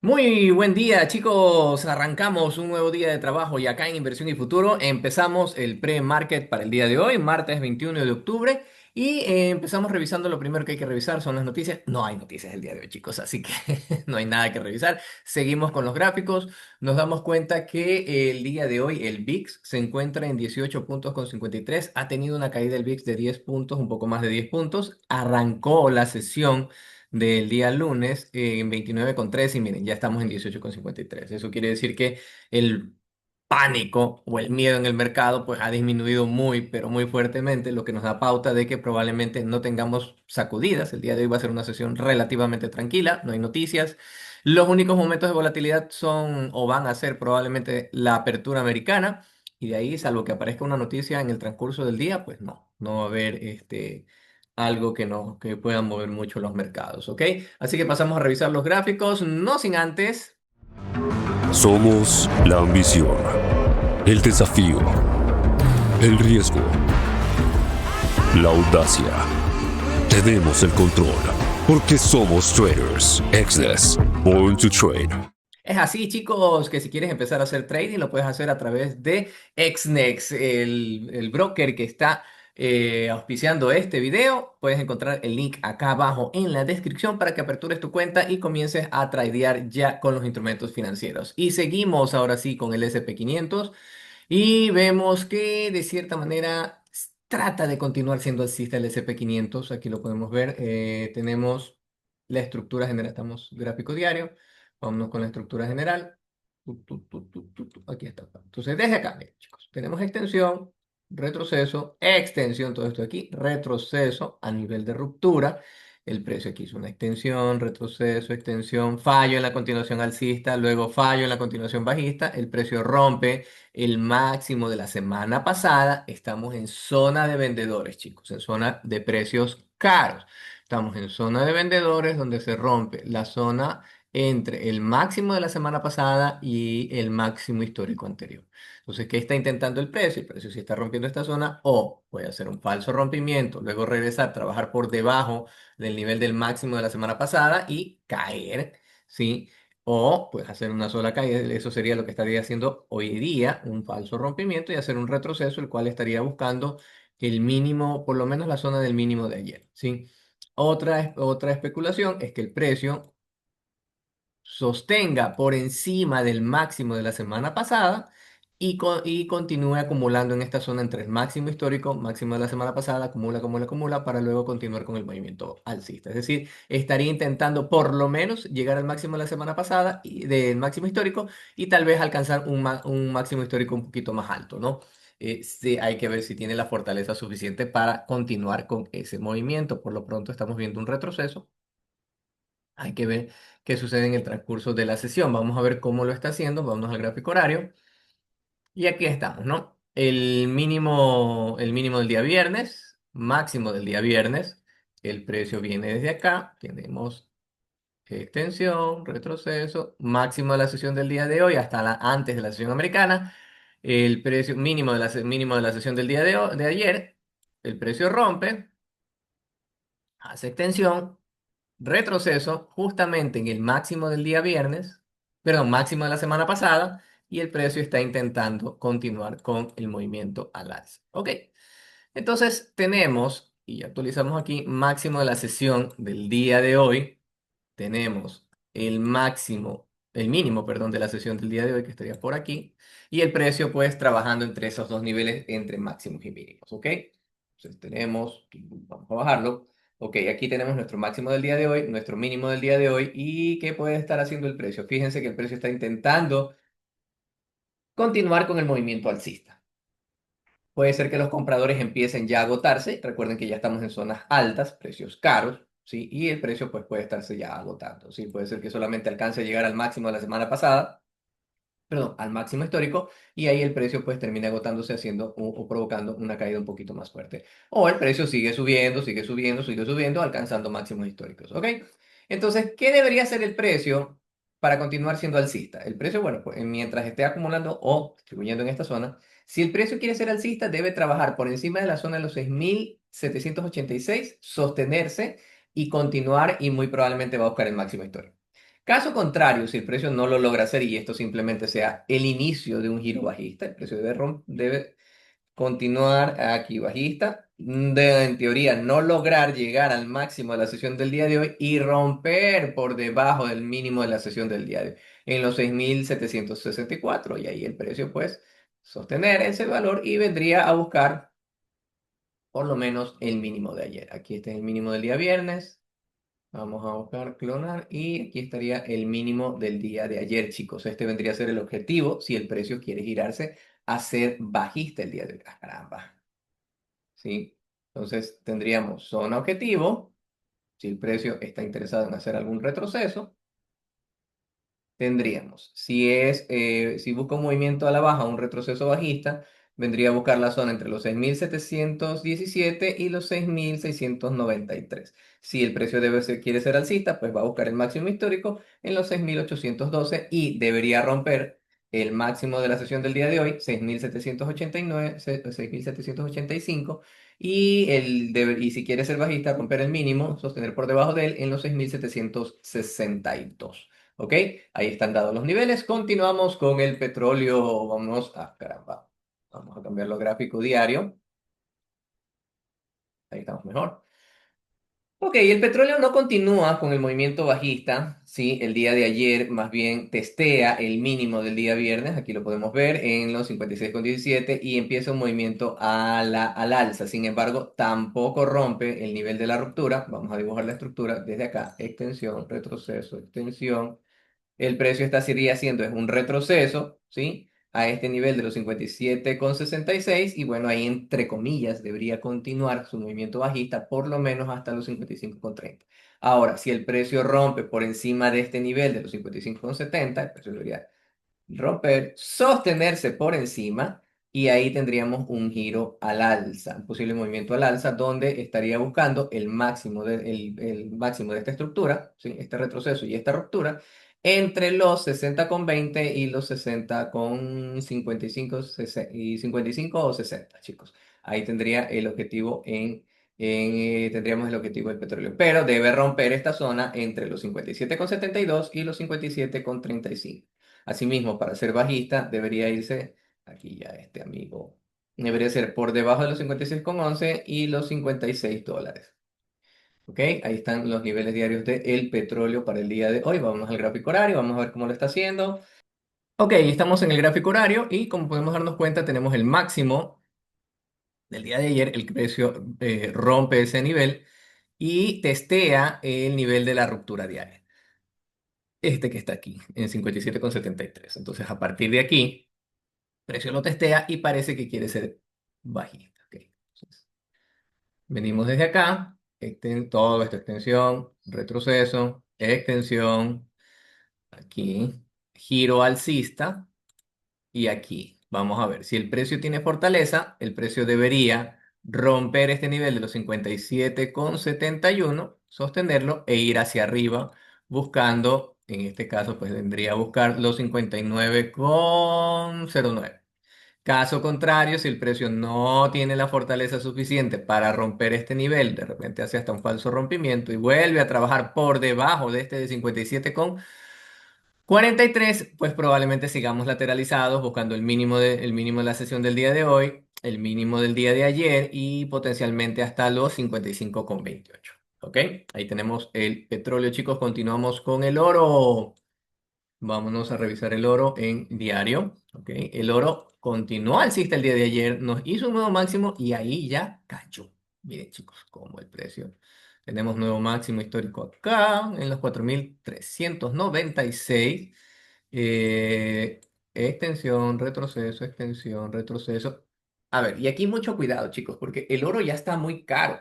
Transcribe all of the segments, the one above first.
Muy buen día, chicos. Arrancamos un nuevo día de trabajo y acá en Inversión y Futuro empezamos el pre-market para el día de hoy, martes 21 de octubre. Y empezamos revisando lo primero que hay que revisar, son las noticias. No hay noticias el día de hoy, chicos, así que no hay nada que revisar. Seguimos con los gráficos. Nos damos cuenta que el día de hoy el VIX se encuentra en 18 puntos con 53. Ha tenido una caída del VIX de 10 puntos, un poco más de 10 puntos. Arrancó la sesión del día lunes en 29,3 y miren, ya estamos en 18,53. Eso quiere decir que el pánico o el miedo en el mercado pues ha disminuido muy, pero muy fuertemente, lo que nos da pauta de que probablemente no tengamos sacudidas. El día de hoy va a ser una sesión relativamente tranquila, no hay noticias. Los únicos momentos de volatilidad son o van a ser probablemente la apertura americana y de ahí, salvo que aparezca una noticia en el transcurso del día, pues no va a haber algo que no, que puedan mover mucho los mercados, ¿ok? Así que pasamos a revisar los gráficos, no sin antes. Somos la ambición, el desafío, el riesgo, la audacia. Tenemos el control porque somos traders. Exodus, born to trade. Es así, chicos, que si quieres empezar a hacer trading, lo puedes hacer a través de XNEX, el broker que está auspiciando este video. Puedes encontrar el link acá abajo en la descripción para que apertures tu cuenta y comiences a tradear ya con los instrumentos financieros. Y seguimos ahora sí con el SP 500 y vemos que de cierta manera trata de continuar siendo alcista el SP 500. Aquí lo podemos ver. Tenemos la estructura general, estamos gráfico diario. Vámonos con la estructura general. Aquí está. Entonces, desde acá, miren, chicos, tenemos extensión, retroceso, extensión, todo esto aquí, retroceso a nivel de ruptura. El precio aquí hizo una extensión, retroceso, extensión, fallo en la continuación alcista, luego fallo en la continuación bajista. El precio rompe el máximo de la semana pasada. Estamos en zona de vendedores, chicos, en zona de precios caros. Estamos en zona de vendedores donde se rompe la zona entre el máximo de la semana pasada y el máximo histórico anterior. Entonces, ¿qué está intentando el precio? El precio sí está rompiendo esta zona o puede hacer un falso rompimiento, luego regresar, trabajar por debajo del nivel del máximo de la semana pasada y caer, ¿sí? O pues hacer una sola caída, eso sería lo que estaría haciendo hoy día, un falso rompimiento y hacer un retroceso, el cual estaría buscando el mínimo, por lo menos la zona del mínimo de ayer, ¿sí? Otra especulación es que el precio sostenga por encima del máximo de la semana pasada y continúe acumulando en esta zona entre el máximo histórico, máximo de la semana pasada, acumula, para luego continuar con el movimiento alcista. Es decir, estaría intentando por lo menos llegar al máximo de la semana pasada y del máximo histórico y tal vez alcanzar un máximo histórico un poquito más alto, ¿no? Sí, hay que ver si tiene la fortaleza suficiente para continuar con ese movimiento. Por lo pronto estamos viendo un retroceso. Hay que ver qué sucede en el transcurso de la sesión. Vamos a ver cómo lo está haciendo. Vamos al gráfico horario. Y aquí estamos, ¿no? El mínimo del día viernes, máximo del día viernes. El precio viene desde acá. Tenemos extensión, retroceso, máximo de la sesión del día de hoy hasta antes de la sesión americana. El precio mínimo de la sesión del día de ayer. El precio rompe, hace extensión, retroceso justamente en el máximo del día viernes, perdón, máximo de la semana pasada, y el precio está intentando continuar con el movimiento al alza. Ok, entonces tenemos, y actualizamos aquí, máximo de la sesión del día de hoy, tenemos el mínimo, perdón, de la sesión del día de hoy, que estaría por aquí, y el precio pues trabajando entre esos dos niveles, entre máximos y mínimos, ¿ok? Entonces tenemos, vamos a bajarlo. Ok, aquí tenemos nuestro máximo del día de hoy, nuestro mínimo del día de hoy y qué puede estar haciendo el precio. Fíjense que el precio está intentando continuar con el movimiento alcista. Puede ser que los compradores empiecen ya a agotarse. Recuerden que ya estamos en zonas altas, precios caros, ¿sí? Y el precio pues puede estarse ya agotando, ¿sí? Puede ser que solamente alcance a llegar al máximo de la semana pasada, perdón, al máximo histórico, y ahí el precio pues termina agotándose haciendo o provocando una caída un poquito más fuerte. O el precio sigue subiendo, sigue subiendo, sigue subiendo, alcanzando máximos históricos, ¿ok? Entonces, ¿qué debería ser el precio para continuar siendo alcista? El precio, bueno, pues mientras esté acumulando o distribuyendo en esta zona, Si el precio quiere ser alcista, debe trabajar por encima de la zona de los 6.786, sostenerse y continuar y muy probablemente va a buscar el máximo histórico. Caso contrario, si el precio no lo logra hacer y esto simplemente sea el inicio de un giro bajista, el precio debe continuar aquí bajista, en teoría no lograr llegar al máximo de la sesión del día de hoy y romper por debajo del mínimo de la sesión del día de hoy, en los 6.764 y ahí el precio pues sostener ese valor y vendría a buscar por lo menos el mínimo de ayer. Aquí está el mínimo del día viernes. Vamos a buscar clonar y aquí estaría el mínimo del día de ayer, chicos. Este vendría a ser el objetivo si el precio quiere girarse a ser bajista el día de hoy. Ah, caramba. ¿Sí? Entonces tendríamos zona objetivo, si el precio está interesado en hacer algún retroceso, tendríamos, si busca un movimiento a la baja, un retroceso bajista, vendría a buscar la zona entre los 6.717 y los 6.693. Si el precio quiere ser alcista, pues va a buscar el máximo histórico en los 6.812 y debería romper el máximo de la sesión del día de hoy, 6.789, 6.785, y si quiere ser bajista, romper el mínimo, sostener por debajo de él en los 6.762. ¿Ok? Ahí están dados los niveles. Continuamos con el petróleo. Caramba. Vamos a cambiarlo a gráfico diario. Ahí estamos mejor. Ok, el petróleo no continúa con el movimiento bajista, ¿sí? El día de ayer más bien testea el mínimo del día viernes, aquí lo podemos ver en los 56,17 y empieza un movimiento al alza. Sin embargo, tampoco rompe el nivel de la ruptura. Vamos a dibujar la estructura desde acá. Extensión, retroceso, extensión. El precio seguiría haciendo es un retroceso, ¿sí? A este nivel de los 57,66 y bueno, ahí entre comillas debería continuar su movimiento bajista por lo menos hasta los 55,30. Ahora, si el precio rompe por encima de este nivel de los 55,70, el precio debería romper, sostenerse por encima y ahí tendríamos un giro al alza, un posible movimiento al alza donde estaría buscando el máximo de esta estructura, ¿sí? Este retroceso y esta ruptura entre los 60,20 y los 60,55 y 55 o 60, chicos. Ahí tendría el objetivo tendríamos el objetivo del petróleo, pero debe romper esta zona entre los 57,72 y los 57,35. Asimismo, para ser bajista, debería irse, aquí ya este amigo, debería ser por debajo de los 56,11 y los $56. ¿Ok? Ahí están los niveles diarios del petróleo para el día de hoy. Vamos al gráfico horario, vamos a ver cómo lo está haciendo. Ok, estamos en el gráfico horario y como podemos darnos cuenta, tenemos el máximo del día de ayer. El precio rompe ese nivel y testea el nivel de la ruptura diaria. Este que está aquí, en 57,73. Entonces, a partir de aquí precio lo testea y parece que quiere ser bajista. Ok, entonces, venimos desde acá, todo esta extensión, retroceso, extensión, aquí, giro alcista y aquí. Vamos a ver, si el precio tiene fortaleza, el precio debería romper este nivel de los 57,71, sostenerlo e ir hacia arriba buscando, en este caso, pues vendría a buscar los 59,09. Caso contrario, si el precio no tiene la fortaleza suficiente para romper este nivel, de repente hace hasta un falso rompimiento y vuelve a trabajar por debajo de este de 57,43, pues probablemente sigamos lateralizados buscando el mínimo de la sesión del día de hoy, el mínimo del día de ayer y potencialmente hasta los 55,28. ¿Ok? Ahí tenemos el petróleo, chicos. Continuamos con el oro. Vámonos a revisar el oro en diario. ¿Ok? El oro continuó alcista el día de ayer, nos hizo un nuevo máximo y ahí ya cayó. Miren, chicos, como el precio. Tenemos nuevo máximo histórico acá en los 4.396. Eh, extensión, retroceso. A ver, y aquí mucho cuidado, chicos, porque el oro ya está muy caro,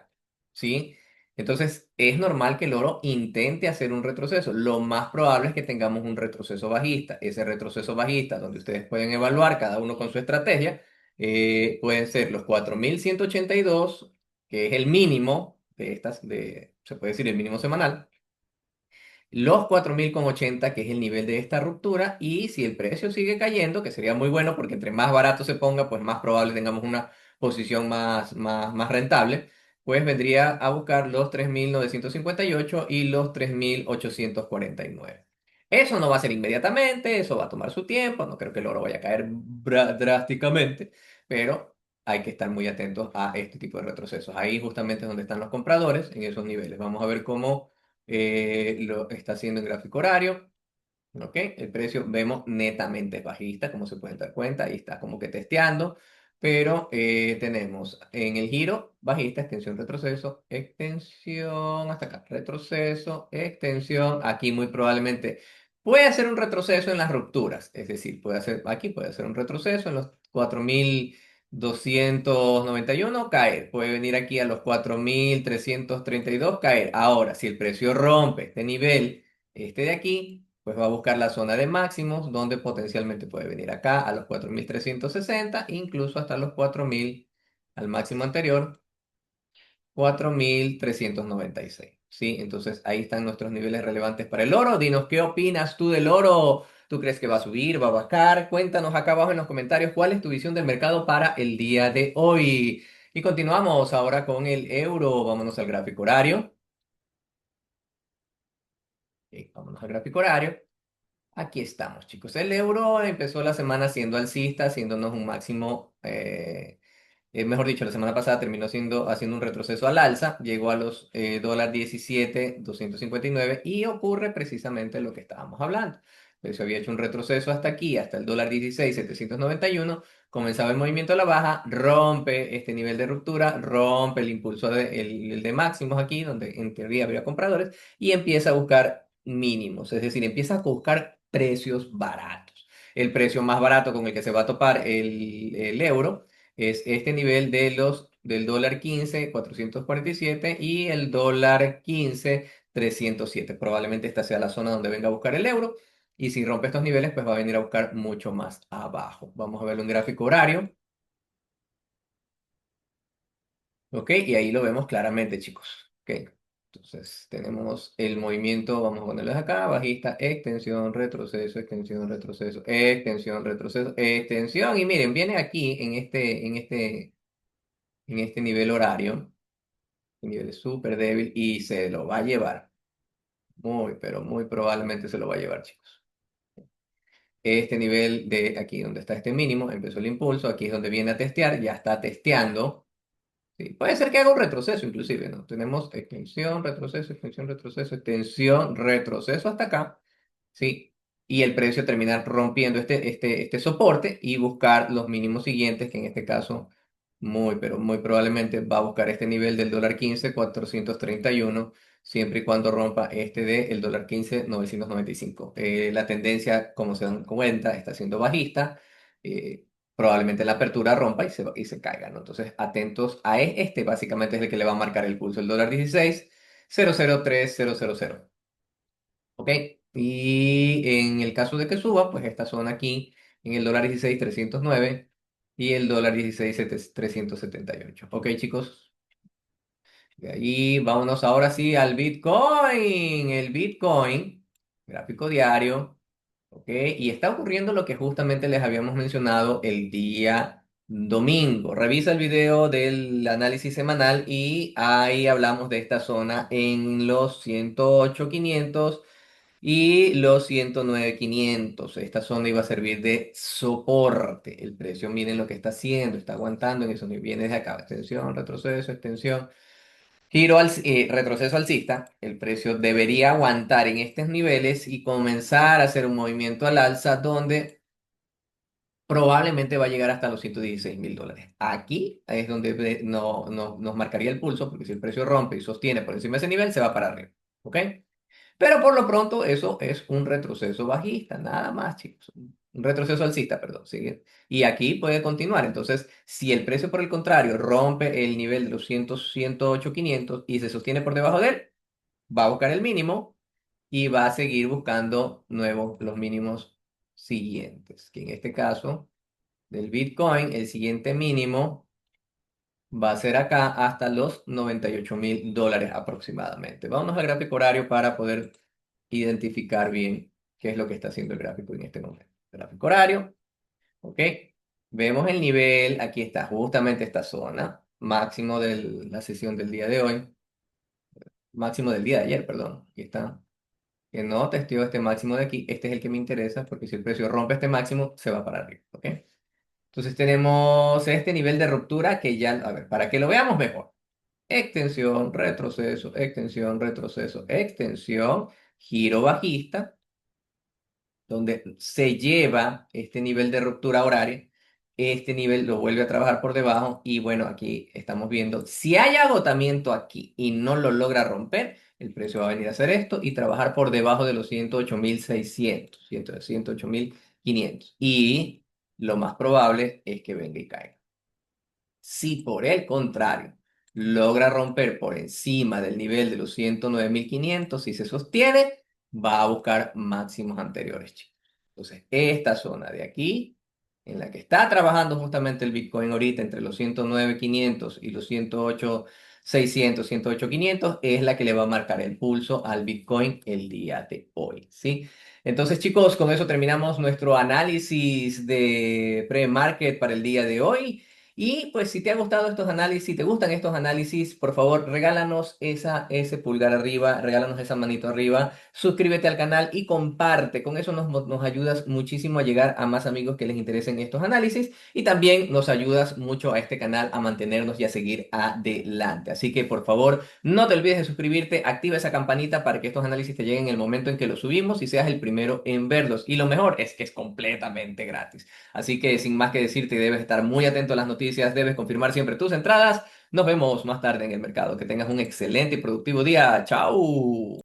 ¿sí? Entonces, es normal que el oro intente hacer un retroceso. Lo más probable es que tengamos un retroceso bajista. Ese retroceso bajista, donde ustedes pueden evaluar cada uno con su estrategia, pueden ser los 4.182, que es el mínimo se puede decir el mínimo semanal, los 4.080, que es el nivel de esta ruptura, y si el precio sigue cayendo, que sería muy bueno porque entre más barato se ponga, pues más probable tengamos una posición más rentable, pues vendría a buscar los 3.958 y los 3.849. Eso no va a ser inmediatamente, eso va a tomar su tiempo, no creo que el oro vaya a caer drásticamente, pero hay que estar muy atentos a este tipo de retrocesos. Ahí justamente es donde están los compradores, en esos niveles. Vamos a ver cómo lo está haciendo en gráfico horario. ¿Ok? El precio vemos netamente bajista, como se pueden dar cuenta, y está como que testeando, pero tenemos en el giro bajista, extensión, retroceso, extensión, hasta acá, retroceso, extensión, aquí muy probablemente puede hacer un retroceso en las rupturas, es decir, puede hacer, aquí puede hacer un retroceso en los 4.291 caer, puede venir aquí a los 4.332 caer. Ahora, si el precio rompe este nivel, este de aquí, pues va a buscar la zona de máximos, donde potencialmente puede venir acá a los 4.360, incluso hasta los 4.000 al máximo anterior, 4.396. ¿Sí? Entonces ahí están nuestros niveles relevantes para el oro. Dinos, ¿qué opinas tú del oro? ¿Tú crees que va a subir, va a bajar? Cuéntanos acá abajo en los comentarios cuál es tu visión del mercado para el día de hoy. Y continuamos ahora con el euro. Vámonos al gráfico horario. Vámonos al gráfico horario. Aquí estamos, chicos. El euro empezó la semana siendo alcista, haciéndonos un máximo, mejor dicho, la semana pasada terminó haciendo un retroceso al alza, llegó a los $17,259 y ocurre precisamente lo que estábamos hablando. El precio había hecho un retroceso hasta aquí, hasta el $16,791, comenzaba el movimiento a la baja, rompe este nivel de ruptura, rompe el impulso el de máximos aquí, donde en teoría habría compradores, y empieza a buscar mínimos, es decir, empieza a buscar precios baratos. El precio más barato con el que se va a topar el euro es este nivel del dólar 15 447 y el dólar 15 307. Probablemente esta sea la zona donde venga a buscar el euro. Y si rompe estos niveles, pues va a venir a buscar mucho más abajo. Vamos a ver un gráfico horario. ¿Ok? Y ahí lo vemos claramente, chicos. ¿Ok? Entonces tenemos el movimiento, vamos a ponerlo acá, bajista, extensión, retroceso, extensión, retroceso, extensión, retroceso, extensión. Y miren, viene aquí en este nivel horario, un nivel súper débil y se lo va a llevar. Muy, pero muy probablemente se lo va a llevar, chicos. Este nivel de aquí donde está este mínimo, empezó el impulso, aquí es donde viene a testear, ya está testeando. Sí, puede ser que haga un retroceso inclusive, ¿no? Tenemos extensión, retroceso, extensión, retroceso hasta acá, ¿sí? Y el precio terminar rompiendo este soporte y buscar los mínimos siguientes, que en este caso muy, pero muy probablemente va a buscar este nivel del dólar 15 431 siempre y cuando rompa este del dólar 15 995. La tendencia, como se dan cuenta, está siendo bajista. Probablemente la apertura rompa y se caiga, ¿no? Entonces, atentos a este, básicamente es el que le va a marcar el pulso, el dólar 16 003000. ¿Ok? Y en el caso de que suba, pues esta zona aquí, en el dólar 16 309 y el dólar 16 378. ¿Ok, chicos? De ahí vámonos ahora sí al Bitcoin. El Bitcoin, gráfico diario. ¿Ok? Y está ocurriendo lo que justamente les habíamos mencionado el día domingo. Revisa el video del análisis semanal y ahí hablamos de esta zona en los 108.500 y los 109.500. Esta zona iba a servir de soporte. El precio, miren lo que está haciendo, está aguantando en esos niveles de acá. Extensión, retroceso, extensión. Retroceso alcista, el precio debería aguantar en estos niveles y comenzar a hacer un movimiento al alza donde probablemente va a llegar hasta los $116.000. Aquí es donde nos marcaría el pulso, porque si el precio rompe y sostiene por encima de ese nivel, se va para arriba. ¿Ok? Pero por lo pronto eso es un retroceso bajista, nada más, chicos. Un retroceso alcista, perdón. ¿Sí? Y aquí puede continuar. Entonces, si el precio, por el contrario, rompe el nivel de los 108.500 y se sostiene por debajo de él, va a buscar el mínimo y va a seguir buscando los mínimos siguientes. Que en este caso, del Bitcoin, el siguiente mínimo va a ser acá hasta los $98.000 aproximadamente. Vámonos al gráfico horario para poder identificar bien qué es lo que está haciendo el gráfico en este momento. Gráfico horario, ¿ok? Vemos el nivel, aquí está justamente esta zona, máximo de la sesión del día de hoy, máximo del día de ayer, perdón, aquí está. Que no testeó este máximo de aquí, este es el que me interesa, porque si el precio rompe este máximo, se va para arriba, ¿ok? Entonces tenemos este nivel de ruptura que ya, a ver, para que lo veamos mejor. Extensión, retroceso, extensión, giro bajista, donde se lleva este nivel de ruptura horaria, este nivel lo vuelve a trabajar por debajo y bueno, aquí estamos viendo, si hay agotamiento aquí y no lo logra romper, el precio va a venir a hacer esto y trabajar por debajo de los 108.600, 108.500 y lo más probable es que venga y caiga. Si por el contrario logra romper por encima del nivel de los 109.500 y se sostiene, va a buscar máximos anteriores, chicos. Entonces, esta zona de aquí, en la que está trabajando justamente el Bitcoin ahorita entre los 109.500 y los 108.600, 108.500, es la que le va a marcar el pulso al Bitcoin el día de hoy, ¿sí? Entonces, chicos, con eso terminamos nuestro análisis de pre-market para el día de hoy. Y pues si te ha gustado estos análisis, si te gustan estos análisis, por favor, regálanos ese pulgar arriba, regálanos esa manito arriba, suscríbete al canal y comparte. Con eso nos ayudas muchísimo a llegar a más amigos que les interesen estos análisis y también nos ayudas mucho a este canal a mantenernos y a seguir adelante. Así que por favor, no te olvides de suscribirte, activa esa campanita para que estos análisis te lleguen en el momento en que los subimos y seas el primero en verlos. Y lo mejor es que es completamente gratis. Así que sin más que decirte, debes estar muy atento a las noticias, debes confirmar siempre tus entradas. Nos vemos más tarde en el mercado. Que tengas un excelente y productivo día. ¡Chao!